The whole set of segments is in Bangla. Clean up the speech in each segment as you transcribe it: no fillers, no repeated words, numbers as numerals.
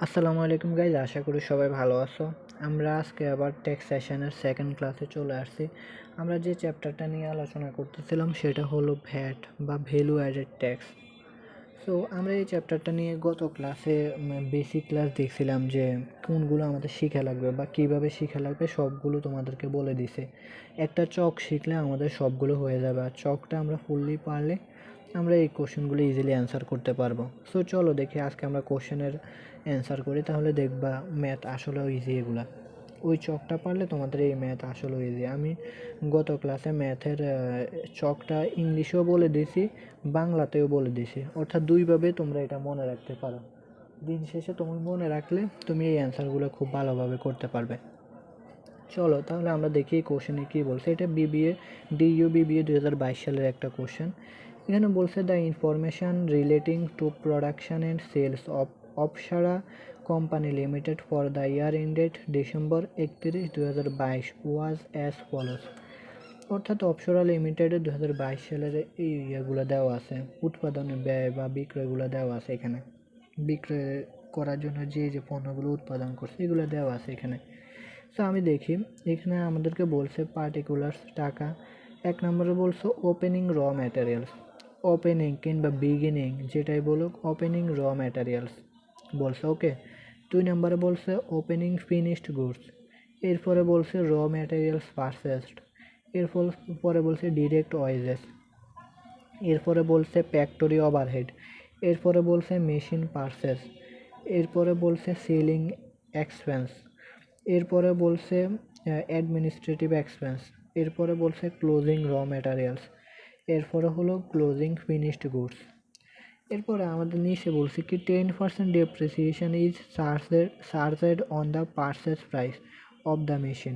আসসালামু আলাইকুম গাইজ, আশা করি সবাই ভালো আছো। আমরা আজকে আবার টেক্সট সেশনের সেকেন্ড ক্লাসে চলে আসছি। আমরা যে চ্যাপ্টারটা নিয়ে আলোচনা করতেছিলাম সেটা হলো ভ্যাট বা ভ্যালু অ্যাডেড ট্যাক্স। সো আমরা এই চ্যাপ্টারটা নিয়ে গত ক্লাসে বেসিক ক্লাস দেখছিলাম যে কোনগুলো আমাদের শিখা লাগবে বা কীভাবে শিখা লাগবে সবগুলো তোমাদেরকে বলে দিছে। একটা চক শিখলে আমাদের সবগুলো হয়ে যাবে, আর চকটা আমরা ফুললি পারলে আমরা এই কোশ্চেনগুলো ইজিলি অ্যান্সার করতে পারবো। সো চলো দেখি আজকে আমরা কোশ্চেনের অ্যান্সার করি, তাহলে দেখবা ম্যাথ আসলেও ইজি। এগুলা ওই চকটা পারলে তোমাদের এই ম্যাথ আসলেও ইজি। আমি গত ক্লাসে ম্যাথের চকটা ইংলিশেও বলে দিয়েছি, বাংলাতেও বলে দিয়েছি, অর্থাৎ দুইভাবে তোমরা এটা মনে রাখতে পারো। দিন শেষে তুমি মনে রাখলে তুমি এই অ্যান্সারগুলো খুব ভালোভাবে করতে পারবে। চলো তাহলে আমরা দেখি এই কোশ্চেনে কী বলছে। এটা বিবিএ 2022 সালের একটা কোশ্চেন। এখানে বলছে the information relating to production and sales of Apsara company limited for the year ended December 31, 2022 was as follows. অর্থাৎ অপসরা লিমিটেডের 2022 সালের এই ইয়েগুলো দেওয়া আছে, উৎপাদনের ব্যয় বা বিক্রয়গুলো দেওয়া আছে এখানে। বিক্রয় করার জন্য যে যে পণ্যগুলো উৎপাদন করছে এগুলো দেওয়া আছে এখানে। সো আমি দেখি এখানে আমাদেরকে বলছে পার্টিকুলার্স টাকা। এক নম্বরে বলছে ওপেনিং র ম্যাটেরিয়ালস, ওপেনিং কিংবা বিগিনিং যেটাই বলুক, ওপেনিং র ম্যাটেরিয়ালস বলছে। ওকে, 2 নম্বরে বলছে ওপেনিং ফিনিশড গুডস। এরপরে বলছে র ম্যাটেরিয়ালস পারচেসড। পরে বলছে ডিরেক্ট ওয়েজেস। এরপরে বলছে ফ্যাক্টরি ওভারহেড। এরপরে বলছে মেশিন পারচেস। এরপরে বলছে সেলিং এক্সপেন্স। এরপরে বলছে অ্যাডমিনিস্ট্রেটিভ এক্সপেন্স। এরপরে বলছে ক্লোজিং র ম্যাটেরিয়ালস। এরপরে হলো ক্লোজিং ফিনিশড গুডস। এরপরে আমাদের নিচে বলছে কি 10% depreciation is charged on the purchase price of the machine.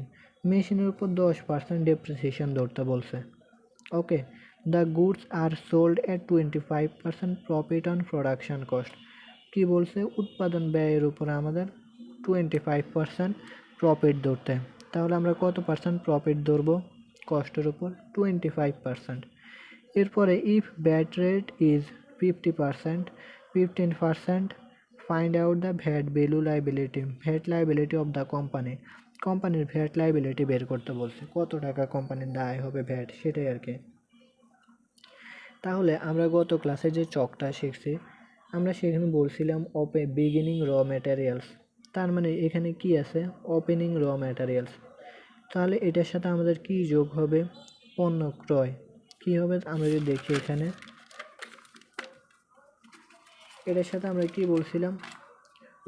মেশিনের উপর 10% ডেপ্রিসিয়েশন ধরতে বলছে। Okay, the goods are sold at 25% profit on production cost. কী বলছে? উৎপাদন ব্যয়ের উপর আমাদের 25% প্রফিট ধরতে। তাহলে আমরা কত পার্সেন্ট প্রফিট ধরবো কস্টের উপর? 25%। এরপরে if bat rate is 50%, 15%, find out the VAT value liability, VAT liability of the company. কোম্পানির ভ্যাট লাইবিলিটি বের করতে বলছে, কত টাকা কোম্পানির দায় হবে ভ্যাট, সেটাই আর কি। তাহলে আমরা গত ক্লাসে যে চকটা শিখছি, আমরা সেখানে বলছিলাম বিগিনিং র ম্যাটেরিয়ালস। তার মানে এখানে কি আছে? ওপেনিং র ম্যাটেরিয়ালস। তাহলে এটার সাথে আমাদের কি যোগ হবে? পণ্য ক্রয়। কি হবে আমরা যদি দেখি এখানে, এটার সাথে আমরা কি বলছিলাম?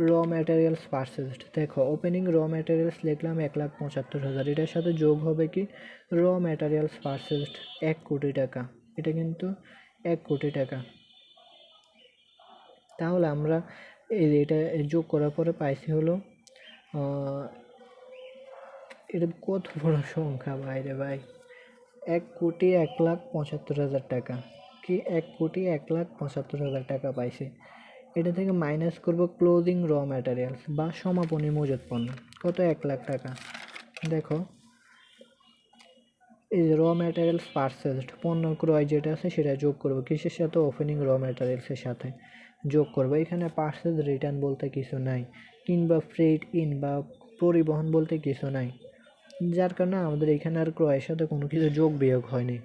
র ম্যাটেরিয়ালস পারচেসড। দেখো ওপেনিং র ম্যাটেরিয়ালস লিখলাম 1,75,000, এটার সাথে যোগ হবে কি? র ম্যাটেরিয়ালস পারচেসড 1 কোটি টাকা। এটা কিন্তু 1 কোটি টাকা। তাহলে আমরা এটা যোগ করার পরে পাইছি হলো এটা কত বড় সংখ্যা বাইরে ভাই, 1,75,000 টাকা। কি 1,75,000 টাকা পাইছি। এটা থেকে মাইনাস করব ক্লোজিং র ম্যাটেরিয়ালস বা সমাপনী মজুত পণ্য, কত? 1,00,000 টাকা। দেখো এই র ম্যাটেরিয়ালস পারচেসড, পণ্য ক্রয় যেটা আছে সেটা যোগ করব কিসের সাথে? ওপেনিং র ম্যাটেরিয়ালসের সাথে যোগ করব। এখানে পারচেস রিটার্ন বলতে কিছু নাই, কিংবা ফ্রেট ইন বা পরিবহন বলতে কিছু নাই, যার কারণে আমাদের এখানে আর ক্রয়ের সাথে কোনো কিছু যোগ বিয়োগ হয়নি।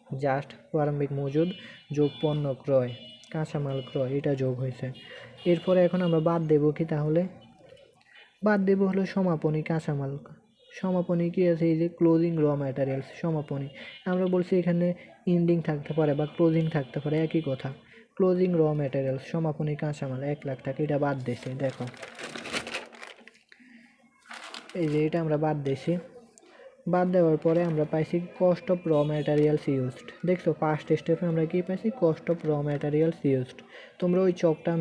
জাস্ট প্রারম্ভিক মজুদ যোগ পণ্য ক্রয়, কাঁচামাল ক্রয়, এটা যোগ হয়েছে। এরপরে এখন আমরা বাদ দেব কি? তাহলে বাদ দেব হলো সমাপনী কাঁচামাল। সমাপনী কি আছে? এই যে ক্লোজিং র ম্যাটেরিয়ালস সমাপনী। আমরা বলছি এখানে ইন্ডিং থাকতে পারে বা ক্লোজিং থাকতে পারে, একই কথা। ক্লোজিং র ম্যাটেরিয়ালস সমাপনী কাঁচামাল 1,00,000 টাকা, এটা বাদ দিয়েছি। দেখো এই যে এটা আমরা বাদ দিয়েছি। বাদ দেওয়ার পরে আমরা পাইছি কস্ট অফ র ম্যাটেরিয়ালস ইউজড। দেখছো ফার্স্ট স্টেপে আমরা কি পাইছি? কস্ট অফ র ম্যাটেরিয়ালস ইউজড। তোমরা ওই চকটা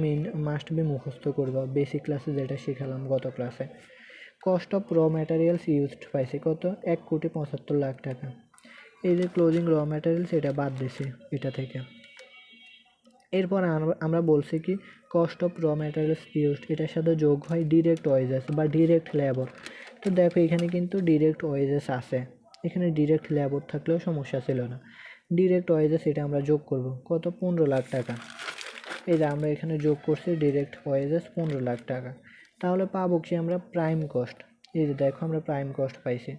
মাস্ট বি মুখস্থ করবা, বেসিক ক্লাসে যেটা শিখালাম গত ক্লাসে। কস্ট অফ র ম্যাটেরিয়ালস ইউজড পাইছি কত? 1,75,00,000 টাকা। এই যে ক্লোজিং র ম্যাটেরিয়ালস এটা বাদ দিছি এটা থেকে। এরপর আমরা বলছি কি কস্ট অফ র ম্যাটেরিয়ালস ইউজড, এটার সাথে যোগ হয় ডিরেক্ট ওয়েজেস বা ডিরেক্ট লেবার। তো দেখো এখানে কিন্তু ডিরেক্ট ওয়েজেস আছে, এখানে ডিরেক্ট লেবার থাকলেও সমস্যা ছিল না। ডিরেক্ট ওয়েজেস এটা আমরা যোগ করব কত? 15,00,000 টাকা। এই যে আমরা এখানে যোগ করছি ডিরেক্ট ওয়েজেস 15 লাখ টাকা। তাহলে পাবো কি আমরা প্রাইম কস্ট। এই যে দেখো আমরা প্রাইম কস্ট পাইছি,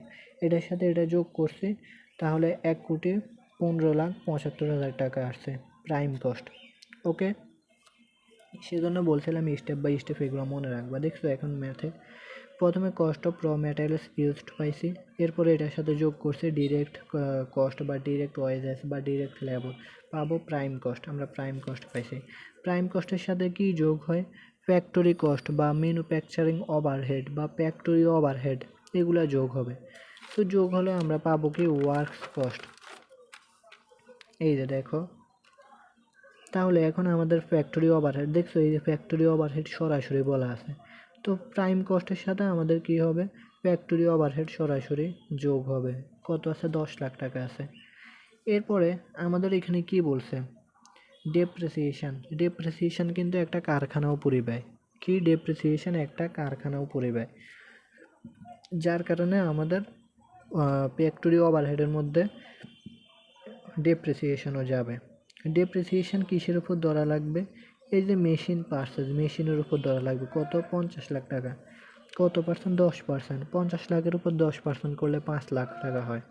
এটার সাথে এটা যোগ করছি, তাহলে 1,15,75,000 টাকা আসছে প্রাইম কস্ট। ওকে, সেজন্য বলছিলাম স্টেপ বাই স্টেপ এগুলো মনে রাখবা। দেখছো এখন ম্যাথে প্রথমে কস্ট অফ র ম্যাটেরিয়ালস ইউজড পাইছি, এরপরে এটার সাথে যোগ করছি ডিরেক্ট কস্ট বা ডিরেক্ট ওয়েজেস বা ডিরেক্ট লেবার, পাবো প্রাইম কস্ট। আমরা প্রাইম কস্ট পাইছি। প্রাইম কস্টের সাথে কি যোগ হয়? ফ্যাক্টরি কস্ট বা ম্যানুফ্যাকচারিং ওভারহেড বা ফ্যাক্টরি ওভারহেড, এগুলা যোগ হবে। তো যোগ হলে আমরা পাবো কি ওয়ার্কস কস্ট। এই যে দেখো, তাহলে এখন আমাদের ফ্যাক্টরি ওভারহেড, দেখছো এই যে ফ্যাক্টরি ওভারহেড সরাসরি বলা আছে। তো প্রাইম কস্টের সাথে আমাদের কি হবে? ফ্যাক্টরি ওভারহেড সরাসরি যোগ হবে। কত আছে? 10 লাখ টাকা আছে। এরপরে আমাদের এখানে কি বলছে? ডেপ্রিসিয়েশন। ডেপ্রিসিয়েশন কিন্তু একটা কারখানাও পরিব্যয়। কি ডেপ্রিসিয়েশন? একটা কারখানাও পরিব্যয়, যার কারণে আমাদের ফ্যাক্টরি ওভারহেডের মধ্যে ডেপ্রিসিয়েশনও যাবে। ডেপ্রিসিয়েশন কিসের উপর ধরা লাগবে? এই যে মেশিন পার্সেস, মেশিনের উপর ধরা লাগবে। কত? 50 লাখ টাকা। কত পার্সেন্ট? 10%। 50 লাখের উপর 10% করলে 5 লাখ টাকা হয়।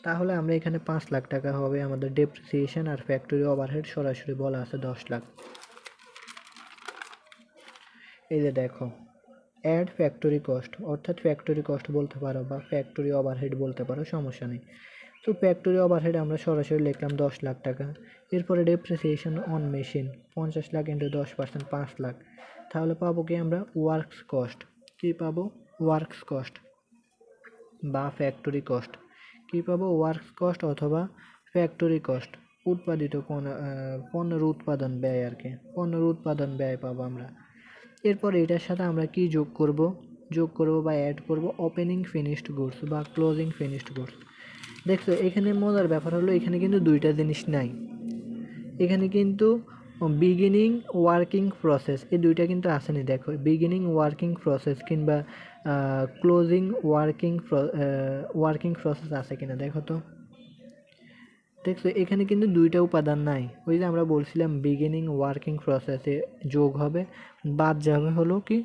তাহলে আমরা এখানে 5 লাখ টাকা হবে আমাদের ডেপ্রিসিয়েশন, আর ফ্যাক্টরি ওভারহেড সরাসরি বলা আছে 10 লাখ। এই যে দেখো, অ্যাড ফ্যাক্টরি কস্ট, অর্থাৎ ফ্যাক্টরি কস্ট বলতে পারো বা ফ্যাক্টরি ওভারহেড বলতে পারো, সমস্যা নেই। তো ফ্যাক্টরি ওভারহেড আমরা সরাসরি লিখলাম 10 লাখ টাকা। এরপরে depreciation on machine 50 lakh into 10% 5 lakh. তাহলে পাবো কি আমরা? Works cost. কি পাবো? ওয়ার্কস কস্ট বা ফ্যাক্টরি কস্ট। কি পাবো? ওয়ার্কস কস্ট অথবা ফ্যাক্টরি কস্ট। উৎপাদিত পণ্যের উৎপাদন ব্যয় আর কি, পণ্যের উৎপাদন ব্যয় পাবো আমরা। এরপর এটার সাথে আমরা কি যোগ করব? যোগ করব বা অ্যাড করব ওপেনিং ফিনিশড গুডস বা ক্লোজিং ফিনিশড গুডস। দেখছো এখানে মজার ব্যাপার হলো এখানে কিন্তু দুইটা জিনিস নাই। এখানে কিন্তু বিগিনিং ওয়ার্কিং প্রসেস, এই দুইটা কিন্তু আসেনি। দেখো বিগিনিং ওয়ার্কিং প্রসেস কিংবা ক্লোজিং ওয়ার্কিং প্রসেস আছে কিনা দেখো তো। দেখছো এখানে কিন্তু দুইটা উপাদান নাই। ওই যে আমরা বলছিলাম বিগিনিং ওয়ার্কিং প্রসেসে যোগ হবে, বাদ যাবে হলো কি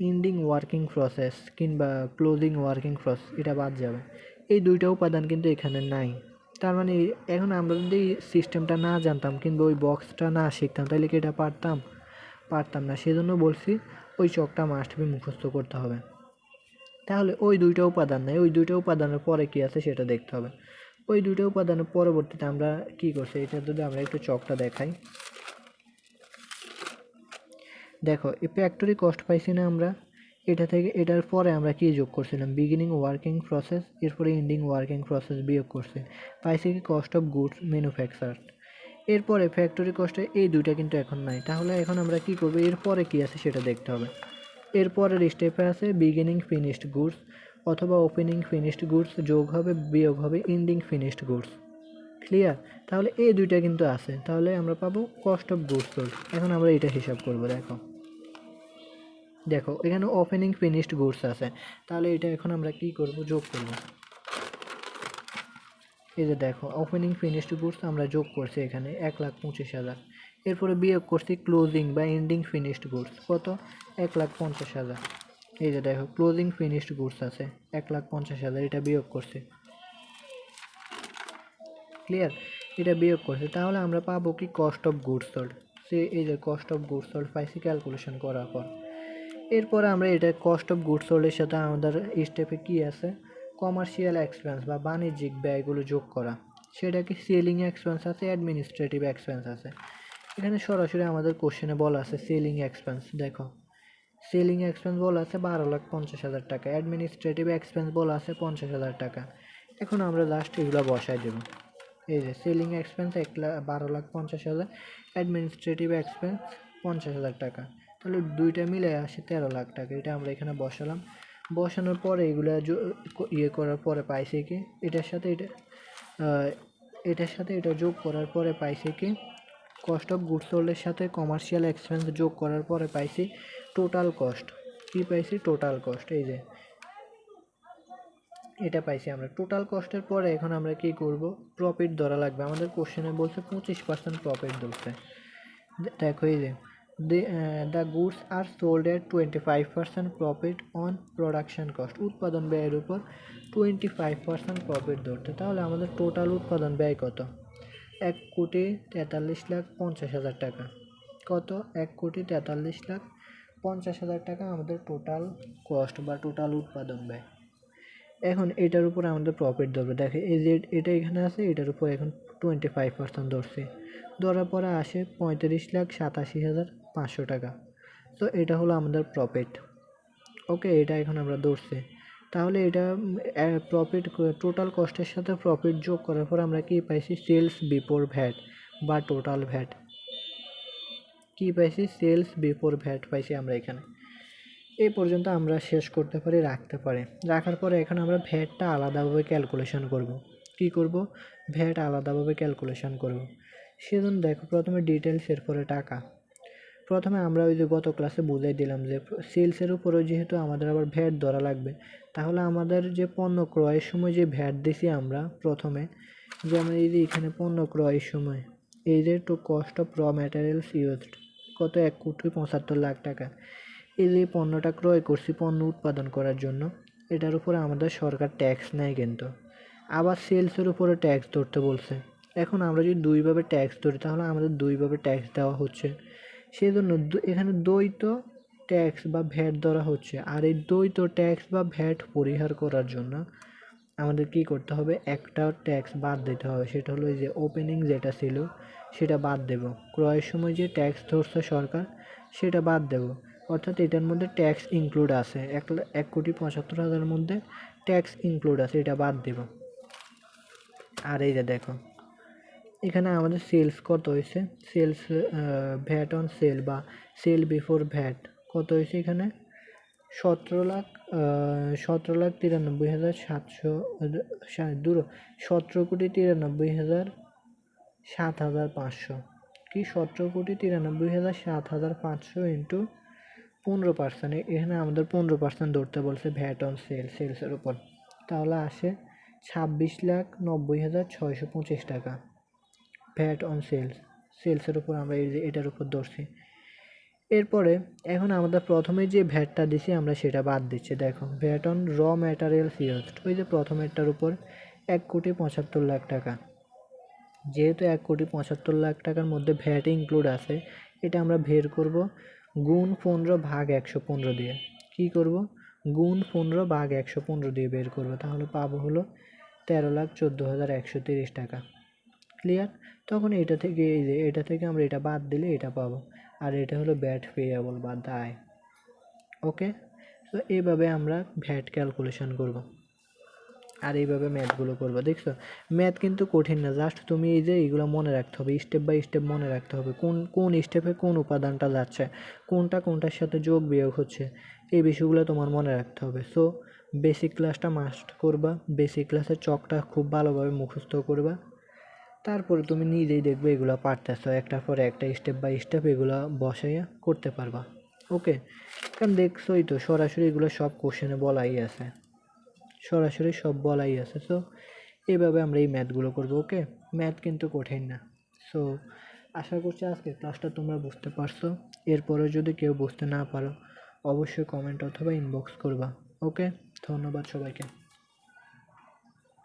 এন্ডিং ওয়ার্কিং প্রসেস কিংবা ক্লোজিং ওয়ার্কিং প্রসেস, এটা বাদ যাবে। এই দুইটা উপাদান কিন্তু এখানে নাই। তার মানে এখন আমরা যদি সিস্টেমটা না জানতাম কিংবা ওই বক্সটা না শিখতাম তাহলে কি এটা পারতাম না। সেজন্য বলছি ওই চকটা মাস্ট বি মুখস্থ করতে হবে। তাহলে ওই দুইটা উপাদান নাই, ওই দুইটা উপাদানের পরে কি আছে সেটা দেখতে হবে। ওই দুইটা উপাদানের পরবর্তীতে আমরা কি করছি, এটা যদি আমরা একটু চকটা দেখাই। দেখো এই ফ্যাক্টরি কস্ট পাইছি না আমরা, এটা থেকে এটার পরে আমরা কি যোগ করছিলাম? বিগিনিং ওয়ার্কিং প্রসেস, এরপরে এন্ডিং ওয়ার্কিং প্রসেস বিয়োগ করছি, পাইছি কি কস্ট অফ গুডস ম্যানুফ্যাকচারড। এরপরে ফ্যাক্টরি কস্টে এই দুইটা কিন্তু এখন নাই। তাহলে এখন আমরা কি করব? এরপরে কি আছে সেটা দেখতে হবে। এরপরের স্টেপে আছে বিগিনিং ফিনিশড গুডস অথবা ওপেনিং ফিনিশড গুডস যোগ হবে বিয়োগ হবে এন্ডিং ফিনিশড গুডস। ক্লিয়ার? তাহলে এই দুইটা কিন্তু আছে, তাহলে আমরা পাবো কস্ট অফ গুডস সোল্ড। এখন আমরা এটা হিসাব করব। দেখো এখানে ওপেনিং ফিনিশড গুডস আছে, তাহলে এটা এখন আমরা কি করব? যোগ করব। এই যে দেখো ওপেনিং ফিনিশড গুডস আমরা যোগ করছি এখানে 1,25,000। এরপরে বিয়োগ করছি ক্লোজিং বা এন্ডিং ফিনিশড গুডস, কত? 1,50,000। এই যে দেখো ক্লোজিং ফিনিশড গুডস আছে 1,50,000, এটা বিয়োগ করছি। ক্লিয়ার? এটা বিয়োগ করছি, তাহলে আমরা পাবো কি কস্ট অফ গুডস সোল্ড। এই যে কস্ট অফ গুডস সোল্ড পাইছি ক্যালকুলেশন করার পর। এরপরে আমরা এটা কস্ট অফ গুডস সোল্ডের সাথে আমাদের স্টেপে কি আছে? কমার্শিয়াল এক্সপেন্স বা বাণিজ্যিক ব্যয়গুলো যোগ করা। সেটা কি সেলিং এক্সপেন্স আছে, অ্যাডমিনিস্ট্রেটিভ এক্সপেন্স আছে। এখানে সরাসরি আমাদের কোশ্চেনে বলা আছে সেলিং এক্সপেন্স। দেখো সেলিং এক্সপেন্স বলা আছে 12,50,000 টাকা, অ্যাডমিনিস্ট্রেটিভ এক্সপেন্স বলা আছে 50,000 টাকা। এখন আমরা লাস্ট এগুলো বসাই দেব। এই যে সেলিং এক্সপেন্স 12,50,000, অ্যাডমিনিস্ট্রেটিভ এক্সপেন্স 50,000 টাকা, তাহলে দুইটা মিলে আসে 13 লাখ টাকা। এটা আমরা এখানে বসালাম। বসানোর পরে এগুলো ইয়ে করার পরে পাইছে কি এটার সাথে এটা যোগ করার পরে পাইছে কি কস্ট অফ গুডস সোল্ডের সাথে কমার্শিয়াল এক্সপেন্স যোগ করার পরে পাইছি টোটাল কস্ট। কি পাইছি? Total cost. এই যে এটা পাইছি আমরা। টোটাল কস্টের পরে এখন আমরা কি করব, প্রফিট ধরা লাগবে। আমাদের কোশ্চেনে বলছে 25% প্রফিট ধরতে। দেখো এই যে the goods are sold at 25% profit on production cost, উৎপাদন ব্যয়ের উপর 25% প্রফিট ধরতে। তাহলে আমাদের টোটাল উৎপাদন ব্যয় কত? 1,43,50,000 টাকা। কত? 1,43,50,000 টাকা আমাদের টোটাল কস্ট বা টোটাল উৎপাদন ব্যয়। এখন এটার উপর আমাদের প্রফিট ধরবে। দেখে এই যে এটা এখানে আছে, এটার উপর এখন 25% ধরছে। ধরার পরে আসে 35,87,500 টাকা। তো এটা হলো আমাদের প্রফিট। ওকে, এটা এখন আমরা ধরছি। তাহলে এটা প্রফিট, টোটাল কস্টের সাথে প্রফিট যোগ করার পর আমরা কি পাইছি? সেলস বিফোর ভ্যাট বা টোটাল ভ্যাট। কি পাইছি? সেলস বিফোর ভ্যাট পাইছি আমরা এখানে। এই পর্যন্ত আমরা শেষ করতে পারি, রাখতে পারি। রাখার পরে এখন আমরা ভ্যাটটা আলাদাভাবে ক্যালকুলেশন করব। কি করব? ভ্যাট আলাদাভাবে ক্যালকুলেশন করব। সেজন্য দেখো প্রথমে ডিটেলস, এরপরে টাকা। প্রথমে আমরা ওই যে গত ক্লাসে বুঝাই দিলাম যে সেলসের উপরেও যেহেতু আমাদের আবার ভ্যাট ধরা লাগবে, তাহলে আমাদের যে পণ্য ক্রয়ের সময় যে ভ্যাট দিছি আমরা প্রথমে, যেমন এই যে এখানে পণ্য ক্রয়ের সময় এই যে টু কস্ট অফ র ম্যাটেরিয়ালস ইউজড, কত? 1,75,00,000 টাকা। এই যে পণ্যটা ক্রয় করছি পণ্য উৎপাদন করার জন্য, এটার উপরে আমাদের সরকার ট্যাক্স নেয় কিন্তু। আবার সেলসের উপরে ট্যাক্স ধরতে বলছে। এখন আমরা যদি দুইভাবে ট্যাক্স ধরি তাহলে আমাদের দুইভাবে ট্যাক্স দেওয়া হচ্ছে। সেই জন্য এখানে দ্বৈত ট্যাক্স বা ভ্যাট ধরা হচ্ছে। আর এই দ্বৈত ট্যাক্স বা ভ্যাট পরিহার করার জন্য আমাদের কি করতে হবে? একটা ট্যাক্স বাদ দিতে হবে। সেটা হলো এই যে ওপেনিং যেটা ছিল সেটা বাদ দেব। ক্রয়ের সময় যে ট্যাক্স ধরছে সরকার সেটা বাদ দেব। অর্থাৎ এটার মধ্যে ট্যাক্স ইনক্লুড আছে, 1,75,000-এর মধ্যে ট্যাক্স ইনক্লুড আছে, এটা বাদ দেব। আর এই যে দেখো এখানে আমাদের সেলস কত হয়েছে? সেলস ভ্যাট অন সেল বা সেল বিফোর ভ্যাট কত হয়েছে এখানে? 17,93,700 কি 17,93,700 ইন্টু 15%। এখানে আমাদের 15% ধরতে বলছে ভ্যাট অন সেলসের উপর। তাহলে আসে 26,90,625 টাকা ভ্যাট অন সেলসের উপর আমরা এটার উপর ধরছি। এরপরে এখন আমাদের প্রথমে যে ভ্যাটটা দিছি আমরা সেটা বাদ দিচ্ছি। দেখো ভ্যাট অন র ম্যাটেরিয়ালস ইউজড, ওই যে প্রথমেরটার উপর 1,75,00,000 টাকা। যেহেতু 1,75,00,000 টাকার মধ্যে ভ্যাট ইনক্লুড আছে, এটা আমরা বের করব গুণ 15 ভাগ 115 দিয়ে। কি করব? গুণ 15 ভাগ 115 দিয়ে বের করব। তাহলে পাবো হলো 13,14,130 টাকা। ক্লিয়ার? তখন এটা থেকে এই যে এটা থেকে আমরা এটা বাদ দিলে এটা পাবো। আর এটা হলো ভ্যাট পেয়েবল বা দায়। ওকে, তো এইভাবে আমরা ভ্যাট ক্যালকুলেশন করব। আর এইভাবে ম্যাথগুলো করবো। দেখছো ম্যাথ কিন্তু কঠিন না, জাস্ট তুমি এই যে এইগুলো মনে রাখতে হবে, স্টেপ বাই স্টেপ মনে রাখতে হবে কোন কোন স্টেপে কোন উপাদানটা যাচ্ছে, কোনটা কোনটার সাথে যোগ বিয়োগ হচ্ছে, এই বিষয়গুলো তোমার মনে রাখতে হবে। সো বেসিক ক্লাসটা মাস্ট করবা, বেসিক ক্লাসের চকটা খুব ভালোভাবে মুখস্থ করবা। তারপরে তুমি নিজেই দেখবে এগুলো পারতেছো, একটার পরে একটা স্টেপ বাই স্টেপ এগুলো বসাইয়া করতে পারবা। ওকে, কারণ দেখছোই তো সরাসরি এগুলো সব কোশ্চেনে বলাই আছে, সরাসরি সব বলাই আছে। সো এইভাবে আমরা এই ম্যাথগুলো করবো। ওকে, ম্যাথ কিন্তু কঠিন না। সো আশা করছি আজকের ক্লাসটা তোমরা বুঝতে পারছো। এরপরে যদি কেউ বুঝতে না পারো অবশ্যই কমেন্ট অথবা ইনবক্স করবা। ওকে, ধন্যবাদ সবাইকে।